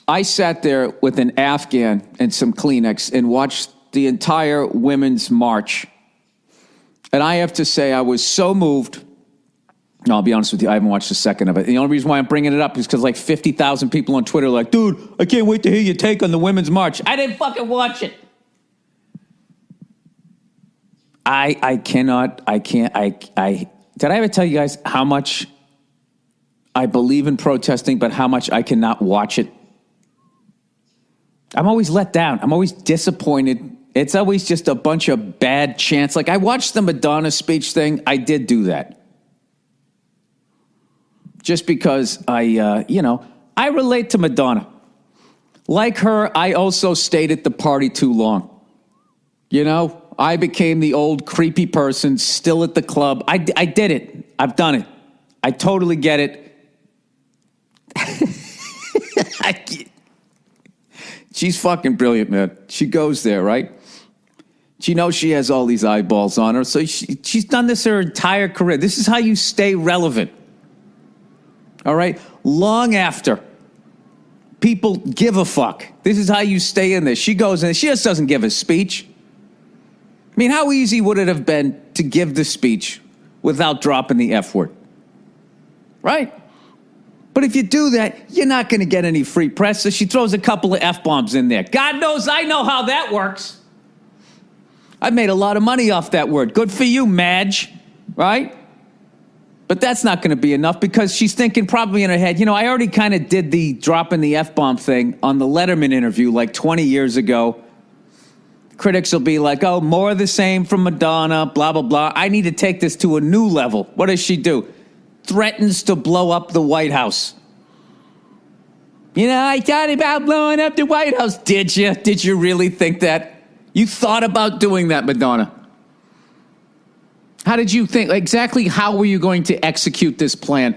I sat there with an Afghan and some Kleenex and watched the entire women's march. And I have to say, I was so moved. No, I'll be honest with you, I haven't watched a second of it. And the only reason why I'm bringing it up is because like 50,000 people on Twitter are like, dude, I can't wait to hear your take on the women's march. I didn't fucking watch it. Did I ever tell you guys how much I believe in protesting, but how much I cannot watch it? I'm always let down. I'm always disappointed. It's always just a bunch of bad chants. Like I watched the Madonna speech thing. I did do that. Just because I relate to Madonna. Like her, I also stayed at the party too long. You know, I became the old creepy person still at the club. I did it. I've done it. I totally get it. She's fucking brilliant, man. She goes there, right? She knows she has all these eyeballs on her, so she's done this her entire career. This is how you stay relevant. All right? Long after people give a fuck. This is how you stay in this. She goes in, she just doesn't give a speech. I mean, how easy would it have been to give the speech without dropping the F word? Right? But if you do that, you're not going to get any free press, so she throws a couple of F-bombs in there. God knows I know how that works. I've made a lot of money off that word. Good for you, Madge. Right? But that's not going to be enough because she's thinking probably in her head, I already kind of did the dropping the F-bomb thing on the Letterman interview like 20 years ago. Critics will be like, oh, more of the same from Madonna, blah, blah, blah. I need to take this to a new level. What does she do? Threatens to blow up the White House. I thought about blowing up the White House. Did you? Did you really think that? You thought about doing that, Madonna. How did you think? Exactly how were you going to execute this plan?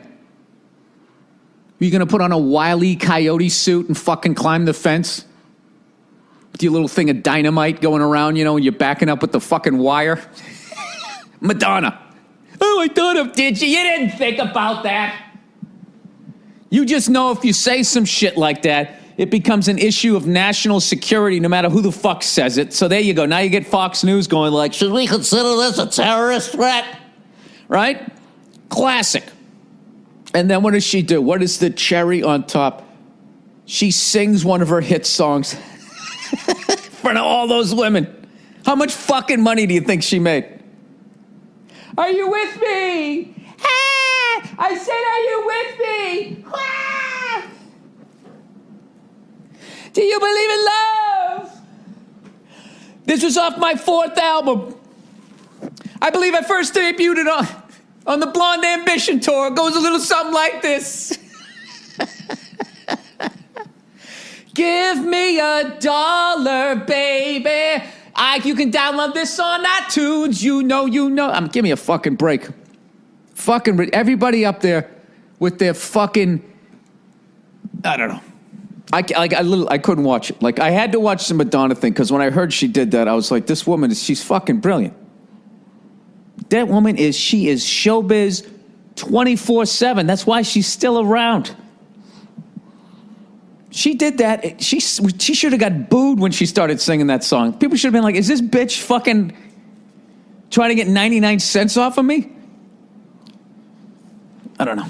Were you going to put on a Wile E. Coyote suit and fucking climb the fence? With your little thing of dynamite going around, and you're backing up with the fucking wire? Madonna. Oh, I thought of, did you? You didn't think about that. You just know if you say some shit like that, it becomes an issue of national security no matter who the fuck says it. So there you go. Now you get Fox News going like, should we consider this a terrorist threat? Right? Classic. And then what does she do? What is the cherry on top? She sings one of her hit songs in front of all those women. How much fucking money do you think she made? Are you with me? Ah! I said, are you with me? Ah! Do you believe in love? This was off my 4th album. I believe I first debuted on the Blonde Ambition tour. It goes a little something like this. Give me $1, baby. You can download this on iTunes. You know. Give me a fucking break. Everybody up there with their fucking, I don't know. I couldn't watch it. Like, I had to watch the Madonna thing because when I heard she did that, I was like, this woman, she's fucking brilliant. That woman she is showbiz 24/7. That's why she's still around. She did that. She should have got booed when she started singing that song. People should have been like, is this bitch fucking trying to get 99 cents off of me? I don't know.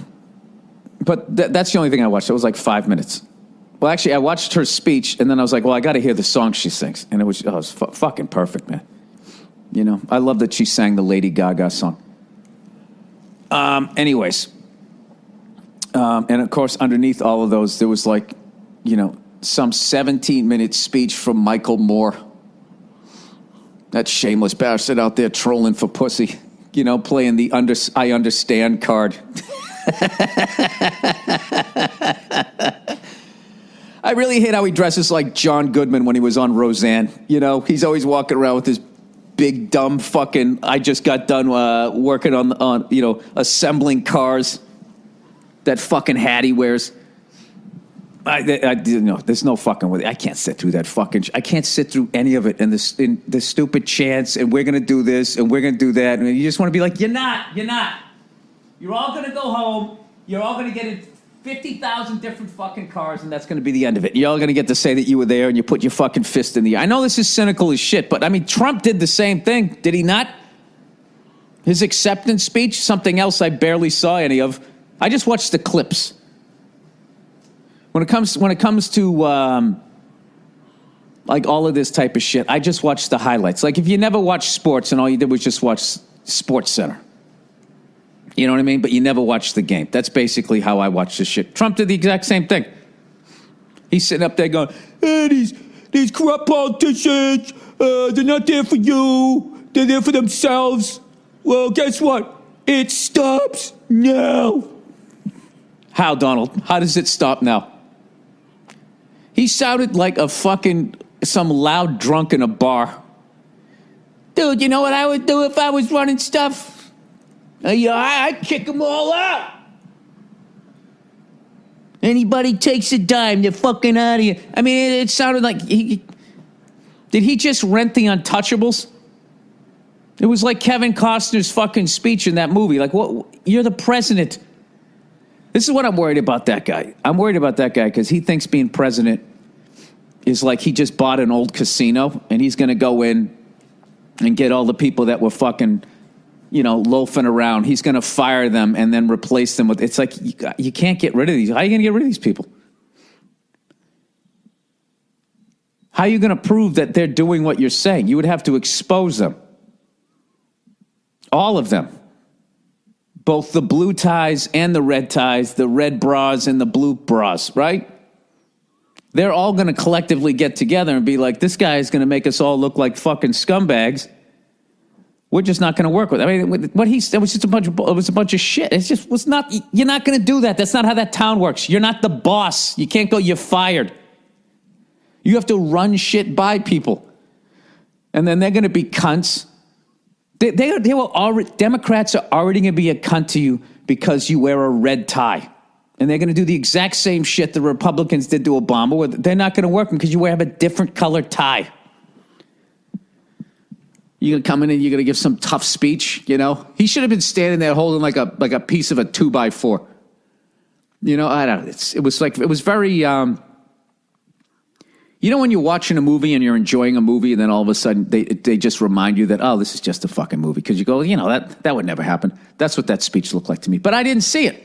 But that's the only thing I watched. It was like 5 minutes. Well, actually, I watched her speech, and then I was like, well, I got to hear the song she sings. And it was fucking perfect, man. I love that she sang the Lady Gaga song. Anyways. And, of course, underneath all of those, there was like, some 17-minute speech from Michael Moore. That shameless bastard out there trolling for pussy. Playing the I understand card. I really hate how he dresses like John Goodman when he was on Roseanne. He's always walking around with his big, dumb fucking, I just got done working on assembling cars. That fucking hat he wears. There's no fucking with it. I can't sit through that fucking. I can't sit through any of it. And the stupid chants. And we're gonna do this. And we're gonna do that. And you just want to be like, you're not. You're all gonna go home. You're all gonna get 50,000 different fucking cars, and that's going to be the end of it. You're all going to get to say that you were there and you put your fucking fist in the air. I know this is cynical as shit, but I mean, Trump did the same thing, did he not? His acceptance speech, something else I barely saw any of. I just watched the clips. When it comes to like all of this type of shit, I just watched the highlights. Like if you never watched sports and all you did was just watch Sports Center. You know what I mean? But you never watched the game. That's basically how I watch this shit. Trump did the exact same thing. He's sitting up there going, hey, these corrupt politicians, they're not there for you. They're there for themselves. Well, guess what? It stops now. How, Donald? How does it stop now? He sounded like some loud drunk in a bar. Dude, you know what I would do if I was running stuff? I'd kick them all out. Anybody takes a dime, they're fucking out of here. I mean, it sounded like did he just rent the Untouchables? It was like Kevin Costner's fucking speech in that movie. Like, what? You're the president. This is what I'm worried about that guy. I'm worried about that guy because he thinks being president is like he just bought an old casino and he's going to go in and get all the people that were fucking, loafing around. He's going to fire them and then replace them with, it's like, you can't get rid of these. How are you going to get rid of these people? How are you going to prove that they're doing what you're saying? You would have to expose them. All of them. Both the blue ties and the red ties, the red bras and the blue bras, right? They're all going to collectively get together and be like, this guy is going to make us all look like fucking scumbags. We're just not going to work with it. I mean, what he said was just a bunch of shit. It just was not, you're not going to do that. That's not how that town works. You're not the boss. You can't go, you're fired. You have to run shit by people. And then they're going to be cunts. They will already, Democrats are already going to be a cunt to you because you wear a red tie. And they're going to do the exact same shit the Republicans did to Obama. Where they're not going to work because you have a different colored tie. You're going to come in and you're going to give some tough speech, He should have been standing there holding like a piece of a 2x4. I don't know. It was very... when you're watching a movie and you're enjoying a movie and then all of a sudden they just remind you that, oh, this is just a fucking movie. Because you go, that would never happen. That's what that speech looked like to me. But I didn't see it.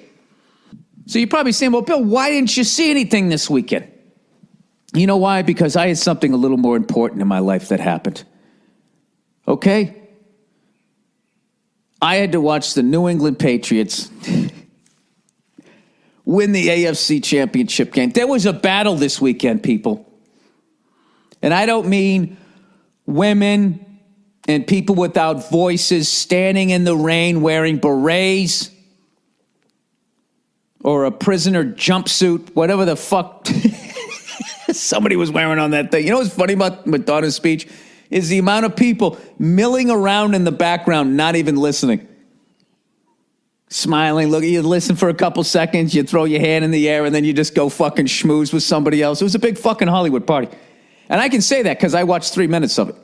So you're probably saying, well, Bill, why didn't you see anything this weekend? You know why? Because I had something a little more important in my life that happened. Okay? I had to watch the New England Patriots win the AFC Championship game. There was a battle this weekend, people. And I don't mean women and people without voices standing in the rain wearing berets or a prisoner jumpsuit, whatever the fuck somebody was wearing on that thing. You know what's funny about Madonna's speech? Is the amount of people milling around in the background, not even listening. Smiling, look, you listen for a couple seconds, you throw your hand in the air, and then you just go fucking schmooze with somebody else. It was a big fucking Hollywood party. And I can say that because I watched 3 minutes of it.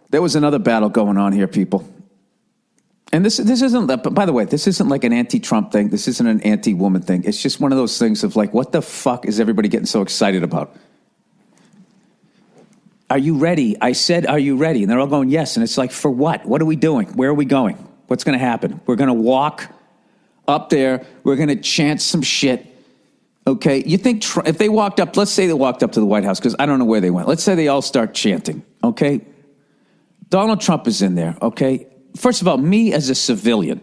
There was another battle going on here, people. And this isn't, by the way, this isn't like an anti-Trump thing. This isn't an anti-woman thing. It's just one of those things of like, what the fuck is everybody getting so excited about? Are you ready? I said, are you ready? And they're all going, yes. And it's like, for what? What are we doing? Where are we going? What's going to happen? We're going to walk up there. We're going to chant some shit. Okay? You think if they walked up, let's say they walked up to the White House, because I don't know where they went. Let's say they all start chanting. Okay? Donald Trump is in there. Okay? First of all, me as a civilian,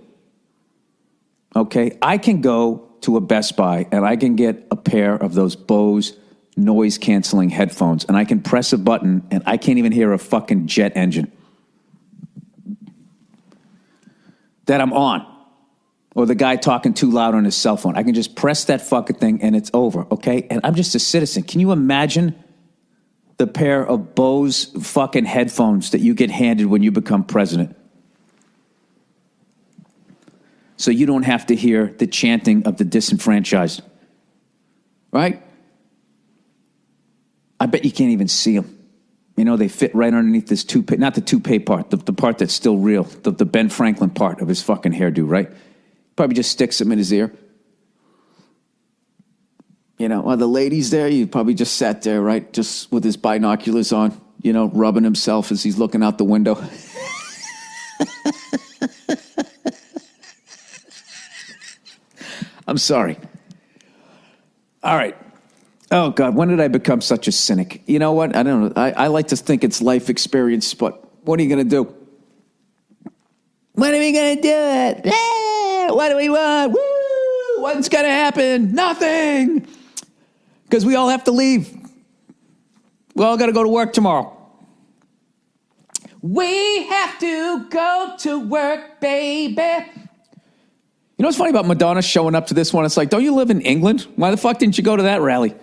okay, I can go to a Best Buy and I can get a pair of those Bose noise-canceling headphones, and I can press a button, and I can't even hear a fucking jet engine that I'm on, or the guy talking too loud on his cell phone. I can just press that fucking thing, and it's over, okay? And I'm just a citizen. Can you imagine the pair of Bose fucking headphones that you get handed when you become president? So you don't have to hear the chanting of the disenfranchised, right? I bet you can't even see them. You know, they fit right underneath this toupee, not the toupee part, the part that's still real, the Ben Franklin part of his fucking hairdo, right? Probably just sticks them in his ear. While the ladies there, he probably just sat there, right? Just with his binoculars on, rubbing himself as he's looking out the window. I'm sorry. All right. Oh, God, when did I become such a cynic? You know what? I don't know. I like to think it's life experience, but what are you going to do? When are we going to do it? What do we want? Woo! What's going to happen? Nothing. Because we all have to leave. We all got to go to work tomorrow. We have to go to work, baby. You know what's funny about Madonna showing up to this one? It's like, don't you live in England? Why the fuck didn't you go to that rally?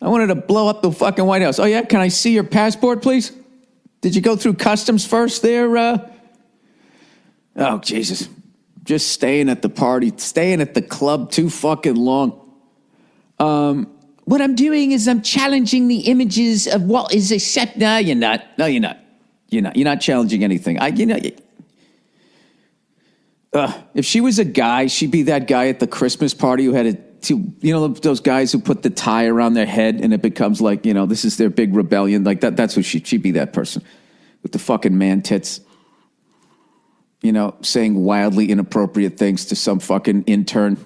I wanted to blow up the fucking White House. Oh, yeah? Can I see your passport, please? Did you go through customs first there? Oh, Jesus. Just staying at the party, staying at the club too fucking long. What I'm doing is I'm challenging the images of what is accepted. No, you're not. No, you're not. You're not. You're not challenging anything. If she was a guy, she'd be that guy at the Christmas party who had those guys who put the tie around their head and it becomes like, this is their big rebellion. Like that's who she'd be, that person with the fucking man tits, saying wildly inappropriate things to some fucking intern.